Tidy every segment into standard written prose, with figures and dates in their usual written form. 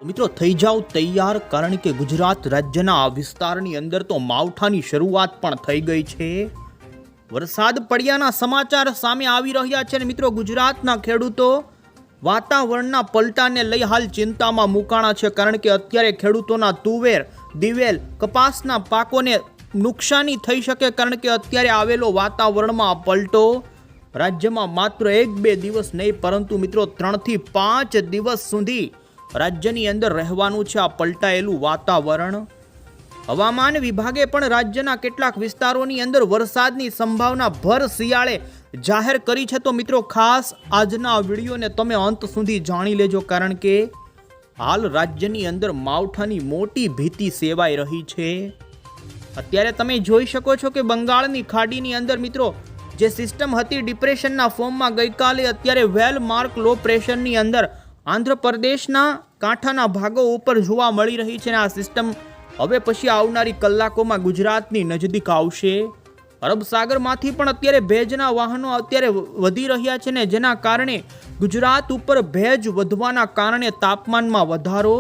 મિત્રો થઈ જાઓ તૈયાર, કારણ કે ગુજરાત રાજ્યના વિસ્તારની અંદર તો માવઠાની શરૂઆત પણ થઈ ગઈ છે. વરસાદ પડ્યાના સમાચાર સામે આવી રહ્યા છે અને મિત્રો ગુજરાતના ખેડૂતો વાતાવરણના પલટાને લઈ હાલ ચિંતામાં મુકાણા છે, કારણ કે અત્યારે ખેડૂતોના તુવેર, દિવેલ, કપાસના પાકોને નુકસાની થઈ શકે, કારણ કે અત્યારે આવેલો વાતાવરણમાં પલટો રાજ્યમાં માત્ર 1-2 દિવસ નહીં પરંતુ મિત્રો 3 થી 5 દિવસ સુધી રાજ્યની અંદર રહેવાનું છે આ પલટાયેલું વાતાવરણ. હવામાન વિભાગે પણ રાજ્યના કેટલાક વિસ્તારોની અંદર વરસાદની સંભાવના ભર શિયાળે જાહેર કરી છે. તો મિત્રો ખાસ આજના વિડીયોને તમે અંત સુધી જાણી લેજો, કારણ કે હાલ રાજ્યની અંદર માવઠાની મોટી ભીતિ સેવાઈ રહી છે. અત્યારે તમે જોઈ શકો છો કે બંગાળની ખાડીની અંદર મિત્રો જે સિસ્ટમ હતી ડિપ્રેશનના ફોર્મમાં ગઈકાલે અત્યારે વેલ માર્ક લો પ્રેશરની અંદર આંધ્રપ્રદેશના કાંઠાના ભાગો ઉપર જોવા મળી રહી છે અને આ સિસ્ટમ હવે પછી આવનારી કલાકોમાં ગુજરાતની નજીક આવશે. અરબ સાગરમાંથી પણ અત્યારે ભેજના વાહનો અત્યારે વધી રહ્યા છે ને જેના કારણે ગુજરાત ઉપર ભેજ વધવાના કારણે તાપમાનમાં વધારો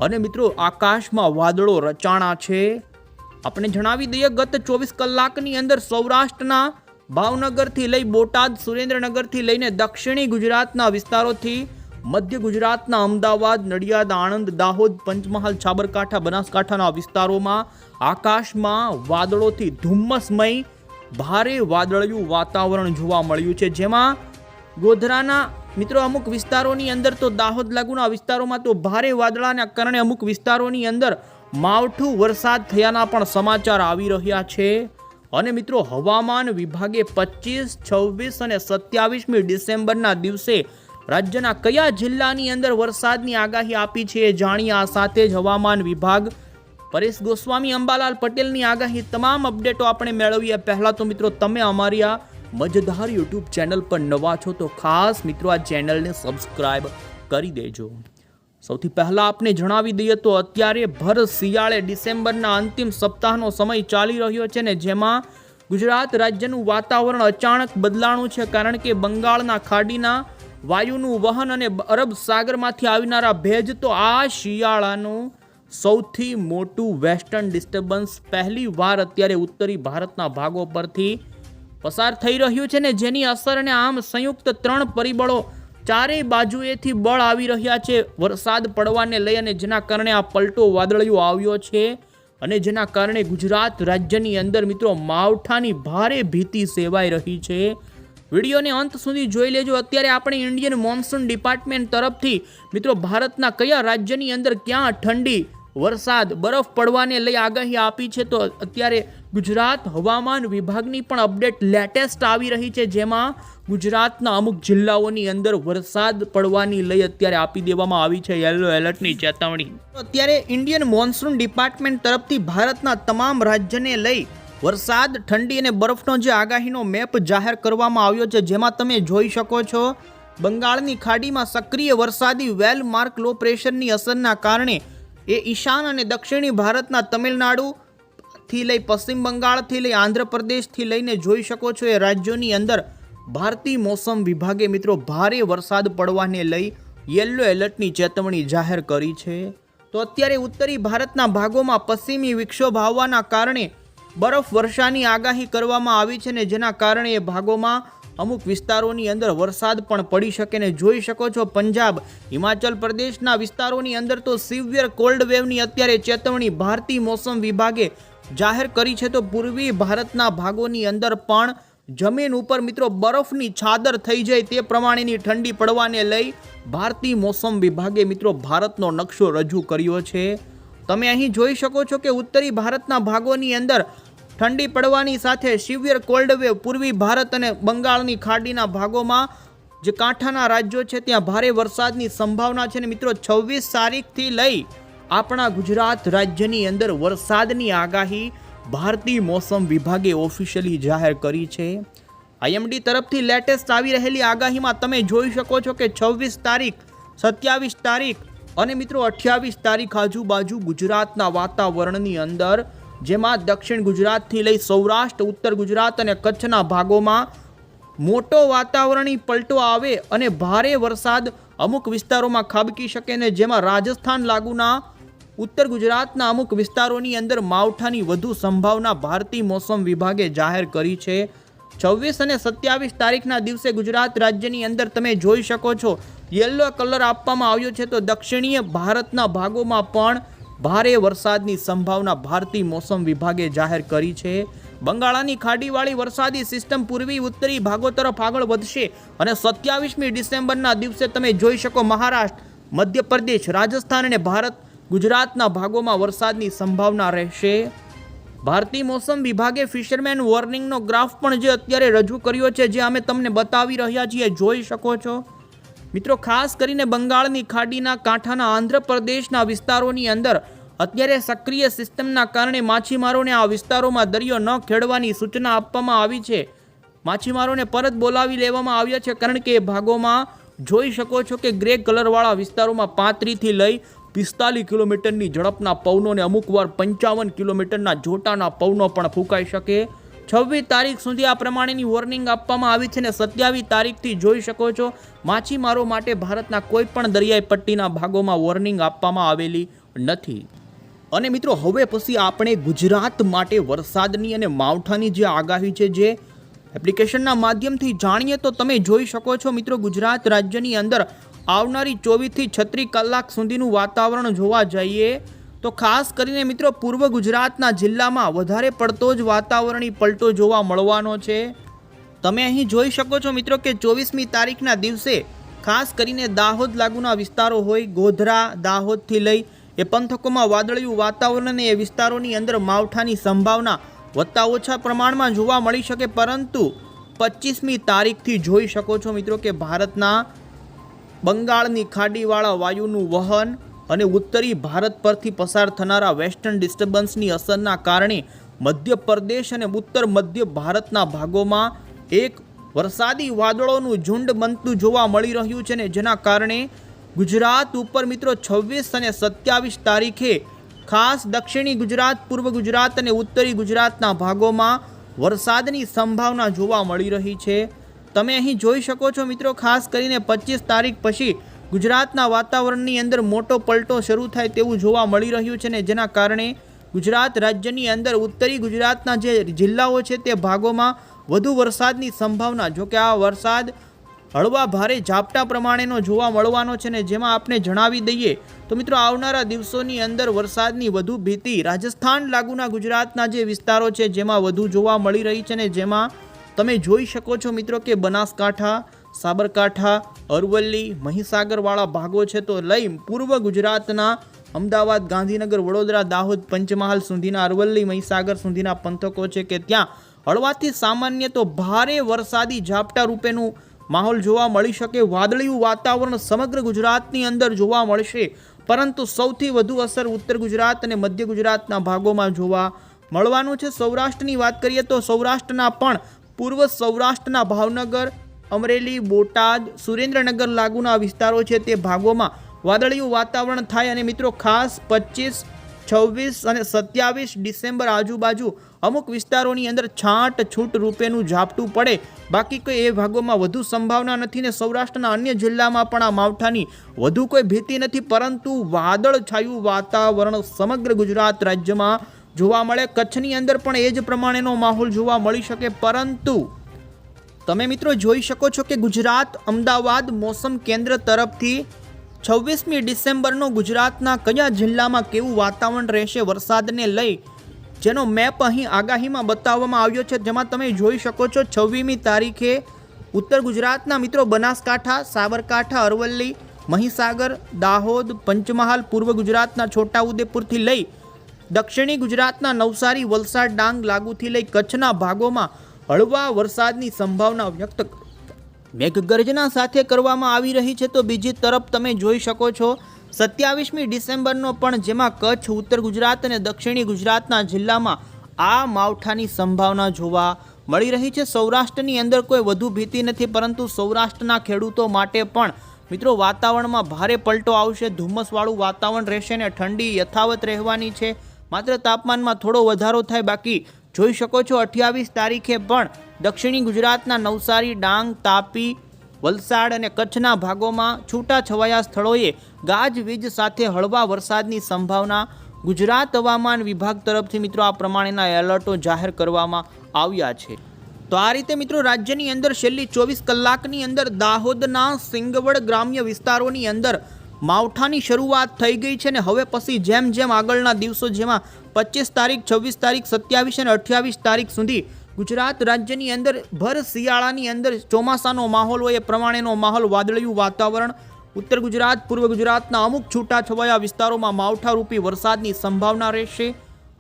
અને મિત્રો આકાશમાં વાદળો રચાણા છે. આપણે જણાવી દઈએ ગત 24 કલાકની અંદર સૌરાષ્ટ્રના ભાવનગરથી લઈ બોટાદ, સુરેન્દ્રનગરથી લઈને દક્ષિણી ગુજરાતના વિસ્તારોથી મધ્ય ગુજરાતના અમદાવાદ, નડિયાદ, આણંદ, દાહોદ, પંચમહાલ, સાબરકાંઠા, બનાસકાંઠાના વિસ્તારોમાં આકાશમાં વાદળોથી ધુમ્મસમય ભારે વાદળિયું વાતાવરણ જોવા મળ્યું છે, જેમાં ગોધરાના મિત્રો અમુક વિસ્તારોની અંદર તો દાહોદ લાગુના વિસ્તારોમાં તો ભારે વાદળાના કારણે અમુક વિસ્તારોની અંદર માવઠું વરસાદ થયાના પણ સમાચાર આવી રહ્યા છે. અને મિત્રો હવામાન વિભાગે 25, 26 અને 27મી ડિસેમ્બરના દિવસે રાજ્યના કયા જિલ્લાની અંદર વરસાદની આગાહી આપી છે એ જાણીએ. આ સાથે જ હવામાન વિભાગ, પરેશ ગોસ્વામી, અંબાલાલ પટેલની આગાહી, તમામ અપડેટો આપણે મેળવીએ. પહેલાં તો મિત્રો તમે અમારી આ મજેદાર યુટ્યુબ ચેનલ પર નવા છો તો ખાસ મિત્રો આ ચેનલને સબસ્ક્રાઈબ કરી દેજો. સૌથી પહેલાં આપણે જણાવી દઈએ તો અત્યારે ભર શિયાળે ડિસેમ્બરના અંતિમ સપ્તાહનો સમય ચાલી રહ્યો છે ને જેમાં ગુજરાત રાજ્યનું વાતાવરણ અચાનક બદલાણું છે, કારણ કે બંગાળના ખાડીના વાયુનું વહન અને અરબ સાગરમાંથી આવનારા ભેજ તો આ શિયાળાનું સૌથી મોટું વેસ્ટર્ન ડિસ્ટર્બન્સ પહેલી વાર અત્યારે ઉત્તરી ભારતના ભાગો પરથી પસાર થઈ રહ્યું છે ને જેની અસર અને આમ સંયુક્ત 3 પરિબળો ચારેય બાજુએથી બળ આવી રહ્યા છે વરસાદ પડવાને લઈ, અને જેના કારણે આ પલટો વાદળિયો આવ્યો છે અને જેના કારણે ગુજરાત રાજ્યની અંદર મિત્રો માવઠાની ભારે ભીતિ સેવાઈ રહી છે. વિડીયોને અંત સુધી જોઈ લેજો. અત્યારે આપણે ઇન્ડિયન મોન્સૂન ડિપાર્ટમેન્ટ તરફથી મિત્રો ભારતના કયા રાજ્યની અંદર ક્યાં ઠંડી, વરસાદ, બરફ પડવાને લઈ આગાહી આપી છે, તો અત્યારે ગુજરાત હવામાન વિભાગની પણ અપડેટ લેટેસ્ટ આવી રહી છે, જેમાં ગુજરાતના અમુક જિલ્લાઓની અંદર વરસાદ પડવાની લઈ અત્યારે આપી દેવામાં આવી છે યલો એલર્ટની ચેતવણી. અત્યારે ઇન્ડિયન મોન્સૂન ડિપાર્ટમેન્ટ તરફથી ભારતના તમામ રાજ્યને લઈ વરસાદ, ઠંડી અને બરફનો જે આગાહીનો મેપ જાહેર કરવામાં આવ્યો છે, જેમાં તમે જોઈ શકો છો બંગાળની ખાડીમાં સક્રિય વરસાદી વેલ માર્ક લો પ્રેશરની અસરના કારણે એ ઈશાન અને દક્ષિણી ભારતના તમિલનાડુથી લઈ પશ્ચિમ બંગાળથી લઈ આંધ્રપ્રદેશથી લઈને જોઈ શકો છો એ રાજ્યોની અંદર ભારતીય મોસમ વિભાગે મિત્રો ભારે વરસાદ પડવાને લઈ યલો એલર્ટની ચેતવણી જાહેર કરી છે. તો અત્યારે ઉત્તરી ભારતના ભાગોમાં પશ્ચિમી વિક્ષોભ આવવાના કારણે બરફ વર્ષાની આગાહી કરવામાં આવી છે ને જેના કારણે એ ભાગોમાં અમુક વિસ્તારોની અંદર વરસાદ પણ પડી શકે ને જોઈ શકો છો પંજાબ, હિમાચલ પ્રદેશના વિસ્તારોની અંદર તો સિવિયર કોલ્ડ વેવની અત્યારે ચેતવણી ભારતીય મોસમ વિભાગે જાહેર કરી છે. તો પૂર્વી ભારતના ભાગોની અંદર પણ જમીન ઉપર મિત્રો બરફની છાદર થઈ જાય તે પ્રમાણેની ઠંડી પડવાને લઈ ભારતીય મોસમ વિભાગે મિત્રો ભારતનો નકશો રજૂ કર્યો છે. તમે અહીં જોઈ શકો છો કે ઉત્તરી ભારતના ભાગોની અંદર ઠંડી પડવાની સાથે સિવિયર કોલ્ડ વેવ પૂર્વી ભારત અને બંગાળની ખાડીના ભાગોમાં જે કાંઠાના રાજ્યો છે ત્યાં ભારે વરસાદની સંભાવના છે. ને મિત્રો 26 તારીખથી લઈ આપણા ગુજરાત રાજ્યની અંદર વરસાદની આગાહી ભારતીય મોસમ વિભાગે ઓફિશિયલી જાહેર કરી છે. આઈએમડી તરફથી લેટેસ્ટ આવી રહેલી આગાહીમાં તમે જોઈ શકો છો કે 26 તારીખ, 27 તારીખ અને મિત્રો 28 તારીખ આજુબાજુ ગુજરાતના વાતાવરણની અંદર, જેમાં દક્ષિણ ગુજરાતથી લઈ સૌરાષ્ટ્ર, ઉત્તર ગુજરાત અને કચ્છના ભાગોમાં મોટો વાતાવરણી પલટો આવે અને ભારે વરસાદ અમુક વિસ્તારોમાં ખાબકી શકે ને જેમાં રાજસ્થાન લાગુના ઉત્તર ગુજરાતના અમુક વિસ્તારોની અંદર માવઠાની વધુ સંભાવના ભારતીય મોસમ વિભાગે જાહેર કરી છે। 26 અને 27 તારીખના દિવસે ગુજરાત રાજ્યની અંદર તમે જોઈ શકો છો યલો કલર આપવામાં આવ્યો છે, તો દક્ષિણીય ભારતના ભાગોમાં પણ ભારે વરસાદની સંભાવના ભારતીય મોસમ વિભાગે જાહેર કરી છે। બંગાળાની ખાડીવાળી વરસાદી સિસ્ટમ પૂર્વી ઉત્તરી ભાગો તરફ આગળ વધશે અને 27મી ડિસેમ્બરના દિવસે તમે જોઈ શકો મહારાષ્ટ્ર, મધ્યપ્રદેશ, રાજસ્થાન અને ગુજરાતના ભાગોમાં વરસાદની સંભાવના રહેશે। ભારતીય મોસમ વિભાગે ફિશરમેન વોર્નિંગનો ગ્રાફ પણ જે અત્યારે રજૂ કર્યો છે, જે અમે તમને બતાવી રહ્યા છીએ, જોઈ શકો છો મિત્રો। ખાસ કરીને બંગાળની ખાડીના કાંઠાના આંધ્રપ્રદેશના વિસ્તારોની અંદર અત્યારે સક્રિય સિસ્ટમના કારણે માછીમારોને આ વિસ્તારોમાં દરિયો ન ખેડવાની સૂચના આપવામાં આવી છે। માછીમારોને પરત બોલાવી લેવામાં આવ્યા છે, કારણ કે એ ભાગોમાં જોઈ શકો છો કે ગ્રે કલરવાળા વિસ્તારોમાં 35થી લઈ 45 કિલોમીટરની ઝડપના પવનો ને અમુકવાર 55 કિલોમીટરના જોટાના પવનો પણ ફૂંકાઈ શકે। 26 તારીખ સુધી આ પ્રમાણેની વોર્નિંગ આપવામાં આવી છે ને 27 તારીખથી જોઈ શકો છો માછીમારો માટે ભારતના કોઈ પણ દરિયાઈ પટ્ટીના ભાગોમાં વોર્નિંગ આપવામાં આવેલી નથી। અને મિત્રો હવે પછી આપણે ગુજરાત માટે વરસાદની અને માવઠાની જે આગાહી છે, જે એપ્લિકેશનના માધ્યમથી જાણીએ તો તમે જોઈ શકો છો મિત્રો ગુજરાત રાજ્યની અંદર આવનારી 24 થી 36 કલાક સુધીનું વાતાવરણ જોવા જઈએ તો ખાસ કરીને મિત્રો પૂર્વ ગુજરાતના જિલ્લામાં વધારે પડતો જ વાતાવરણીય પલટો જોવા મળવાનો છે। તમે અહીં જોઈ શકો છો મિત્રો કે 24મી તારીખના દિવસે ખાસ કરીને દાહોદ લાગુના વિસ્તારો હોય, ગોધરા, દાહોદથી લઈ એ પંથકોમાં વાદળિયું વાતાવરણ અને એ વિસ્તારોની અંદર માવઠાની સંભાવના વત્તા ઓછા પ્રમાણમાં જોવા મળી શકે, પરંતુ 25મી તારીખથી જોઈ શકો છો મિત્રો કે ભારતના બંગાળની ખાડીવાળા વાયુનું વહન અને ઉત્તરી ભારત પરથી પસાર થનારા વેસ્ટર્ન ડિસ્ટર્બન્સની અસરના કારણે મધ્યપ્રદેશ અને ઉત્તર મધ્ય ભારતના ભાગોમાં એક વરસાદી વાદળોનું ઝુંડ બનતું જોવા મળી રહ્યું છે, ને જેના કારણે ગુજરાત ઉપર મિત્રો 26 અને 27 તારીખે ખાસ દક્ષિણી ગુજરાત, પૂર્વ ગુજરાત અને ઉત્તરી ગુજરાતના ભાગોમાં વરસાદની સંભાવના જોવા મળી રહી છે। તમે અહીં જોઈ શકો છો મિત્રો ખાસ કરીને 25 તારીખ પછી ગુજરાતના વાતાવરણની અંદર મોટો પલટો શરૂ થાય તેવું જોવા મળી રહ્યું છે, ને જેના કારણે ગુજરાત રાજ્યની અંદર ઉત્તરી ગુજરાતના જે જિલ્લાઓ છે તે ભાગોમાં વધુ વરસાદની સંભાવના, જો કે આ વરસાદ હળવા ભારે ઝાપટા પ્રમાણેનો જોવા મળવાનો છે, ને જેમાં આપણે જણાવી દઈએ તો મિત્રો આવનારા દિવસોની અંદર વરસાદની વધુ ભીતિ રાજસ્થાન લાગુના ગુજરાતના જે વિસ્તારો છે જેમાં વધુ જોવા મળી રહી છે, ને જેમાં તમે જોઈ શકો છો મિત્રો કે બનાસકાંઠા, સાબરકાંઠા, અરવલ્લી, મહીસાગરવાળા ભાગો છે તો લઈ પૂર્વ ગુજરાતના અમદાવાદ, ગાંધીનગર, વડોદરા, દાહોદ, પંચમહાલ સુધીના અરવલ્લી, મહીસાગર સુધીના પંથકો છે કે ત્યાં હળવાથી સામાન્ય તો ભારે વરસાદી ઝાપટા રૂપેનું માહોલ જોવા મળી શકે। વાદળિયું વાતાવરણ સમગ્ર ગુજરાતની અંદર જોવા મળશે, પરંતુ સૌથી વધુ અસર ઉત્તર ગુજરાત અને મધ્ય ગુજરાતના ભાગોમાં જોવા મળવાનું છે। સૌરાષ્ટ્રની વાત કરીએ તો સૌરાષ્ટ્રના પણ પૂર્વ સૌરાષ્ટ્રના ભાવનગર, અમરેલી, બોટાદ, સુરેન્દ્રનગર લાગુના વિસ્તારો છે તે ભાગોમાં વાદળિયું વાતાવરણ થાય અને મિત્રો ખાસ 25, 26 અને 27 ડિસેમ્બર આજુબાજુ અમુક વિસ્તારોની અંદર છાંટ-છૂટ રૂપેનું ઝાપટું પડે, બાકી કોઈ એ ભાગોમાં વધુ સંભાવના નથી ને સૌરાષ્ટ્રના અન્ય જિલ્લામાં પણ આ માવઠાની વધુ કોઈ ભીતિ નથી, પરંતુ વાદળછાયું વાતાવરણ સમગ્ર ગુજરાત રાજ્યમાં જોવા મળે। કચ્છની અંદર પણ એ જ પ્રમાણેનો માહોલ જોવા મળી શકે, પરંતુ તમે મિત્રો જોઈ શકો છો કે ગુજરાત અમદાવાદ મોસમ કેન્દ્ર તરફથી 26મી ડિસેમ્બરનો ગુજરાતના કયા જિલ્લામાં કેવું વાતાવરણ રહેશે વરસાદને લઈ, જેનો મેપ અહીં આગાહીમાં બતાવવામાં આવ્યો છે, જેમાં તમે જોઈ શકો છો 26મી તારીખે ઉત્તર ગુજરાતના મિત્રો બનાસકાંઠા, સાબરકાંઠા, અરવલ્લી, મહીસાગર, દાહોદ, પંચમહાલ, પૂર્વ ગુજરાતના છોટાઉદેપુરથી લઈ દક્ષિણી ગુજરાતના નવસારી, વલસાડ, ડાંગ લાગુથી લઈ કચ્છના ભાગોમાં હળવા વરસાદની સંભાવના વ્યક્ત મેઘગર્જના સાથે કરવામાં આવી રહી છે। તો બીજી તરફ તમે જોઈ શકો છો 27મી ડિસેમ્બરનો પણ, જેમાં કચ્છ, ઉત્તર ગુજરાત અને દક્ષિણી ગુજરાતના જિલ્લામાં આ માવઠાની સંભાવના જોવા મળી રહી છે। સૌરાષ્ટ્રની અંદર કોઈ વધુ ભીતિ નથી, પરંતુ સૌરાષ્ટ્રના ખેડૂતો માટે પણ મિત્રો વાતાવરણમાં ભારે પલટો આવશે, ધુમ્મસવાળું વાતાવરણ રહેશે ને ઠંડી યથાવત રહેવાની છે। માત્ર તાપમાનમાં થોડો વધારો થાય, બાકી જોઈ શકો છો 28 તારીખે પણ દક્ષિણી ગુજરાતના નવસારી, ડાંગ, તાપી, વલસાડ અને કચ્છના ભાગોમાં છૂટાછવાયા સ્થળોએ ગાજવીજ સાથે હળવા વરસાદની સંભાવના ગુજરાત હવામાન વિભાગ તરફથી મિત્રો આ પ્રમાણેના એલર્ટો જાહેર કરવામાં આવ્યા છે. તો આ રીતે મિત્રો રાજ્યની અંદર છેલ્લી 24 કલાકની અંદર દાહોદના સિંગવડ ગ્રામ્ય વિસ્તારોની અંદર માવઠાની શરૂઆત થઈ ગઈ છે ને હવે પછી જેમ જેમ આગળના દિવસો જેમાં 25 તારીખ 26 તારીખ 27 અને 28 તારીખ સુધી ગુજરાત રાજ્યની અંદર ભર શિયાળાની અંદર ચોમાસાનો માહોલ હોય એ પ્રમાણેનો માહોલ, વાદળિયું વાતાવરણ, ઉત્તર ગુજરાત પૂર્વ ગુજરાતના અમુક છૂટાછવાયા વિસ્તારોમાં માવઠારૂપી વરસાદની સંભાવના રહેશે.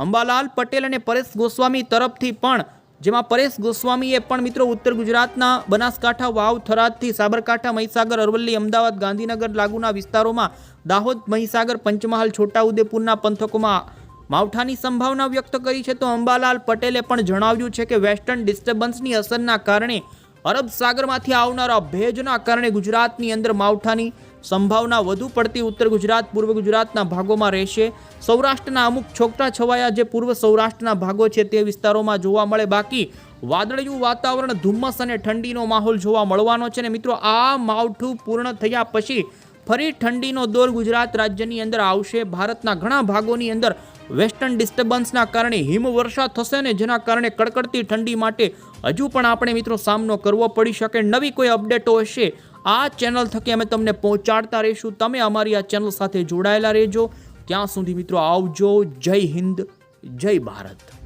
અંબાલાલ પટેલ અને પરેશ ગોસ્વામી તરફથી પણ, જેમાં પરેશ ગોસ્વામીએ પણ મિત્રો ઉત્તર ગુજરાતના બનાસકાંઠા, વાવ, થરાદથી સાબરકાંઠા, મહીસાગર, અરવલ્લી, અમદાવાદ, ગાંધીનગર લાગુના વિસ્તારોમાં, દાહોદ, મહીસાગર, પંચમહાલ, છોટાઉદેપુરના પંથકોમાં માવઠાની સંભાવના વ્યક્ત કરી છે. તો અંબાલાલ પટેલે પણ જણાવ્યું છે કે વેસ્ટર્ન ડિસ્ટર્બન્સની અસરના કારણે અરબ સાગરમાંથી આવનારા ભેજના કારણે ગુજરાતની અંદર માવઠાની સંભાવના વધુ પડતી ઉત્તર ગુજરાત પૂર્વ ગુજરાતના ભાગોમાં રહેશે. સૌરાષ્ટ્રના અમુક છૂટાછવાયા જે પૂર્વ સૌરાષ્ટ્રના ભાગો છે તે વિસ્તારોમાં જોવા મળે. બાકી વાદળિયું વાતાવરણ, ધુમ્મસ અને ઠંડીનો માહોલ જોવા મળવાનો છે. ને મિત્રો આ માવઠું પૂર્ણ થયા પછી ફરી ઠંડીનો દોર ગુજરાત રાજ્યની અંદર આવશે. ભારતના ઘણા ભાગોની અંદર વેસ્ટર્ન ડિસ્ટર્બન્સના કારણે હિમવર્ષા થશે ને જેના કારણે કડકડતી ઠંડી માટે હજુ પણ આપણે મિત્રો સામનો કરવો પડી શકે. નવી કોઈ અપડેટો હશે આ ચેનલ થકી અમે તમને પહોંચાડતા રહીશું. તમે અમારી આ ચેનલ સાથે જોડાયેલા રહેજો. ત્યાં સુધી મિત્રો આવજો. જય હિન્દ, જય ભારત.